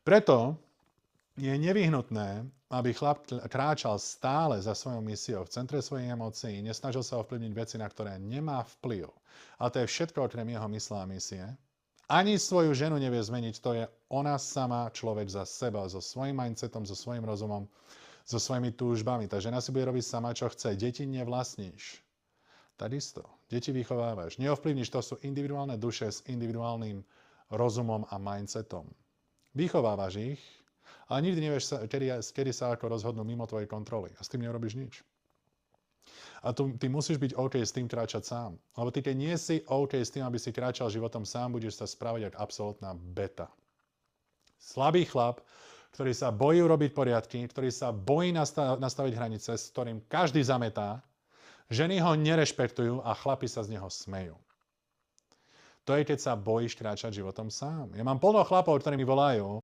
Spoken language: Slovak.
Preto je nevyhnutné, aby chlap kráčal stále za svojou misiou v centre svojich emócií, nesnažil sa ovplyvniť veci, na ktoré nemá vplyv. A to je všetko okrem jeho mysle a misie. Ani svoju ženu nevie zmeniť, to je ona sama, človek za seba, so svojím mindsetom, so svojím rozumom, so svojimi túžbami. Tá žena si bude robiť sama, čo chce. Deti nevlastníš. Takisto. Deti vychovávaš. Neovplyvníš, to sú individuálne duše s individuálnym rozumom a mindsetom. Vychovávaš ich, ale nikdy nevieš, kedy sa ako rozhodnú mimo tvojej kontroly. A s tým nerobíš nič. A ty musíš byť OK s tým kráčať sám. Lebo ty, keď nie si OK s tým, aby si kráčal životom sám, budeš sa správať ako absolútna beta. Slabý chlap, ktorý sa bojí urobiť poriadky, ktorý sa bojí nastaviť hranice, s ktorým každý zametá, ženy ho nerešpektujú a chlapi sa z neho smejú. To je, keď sa bojíš kráčať životom sám. Ja mám plno chlapov, ktorí mi volajú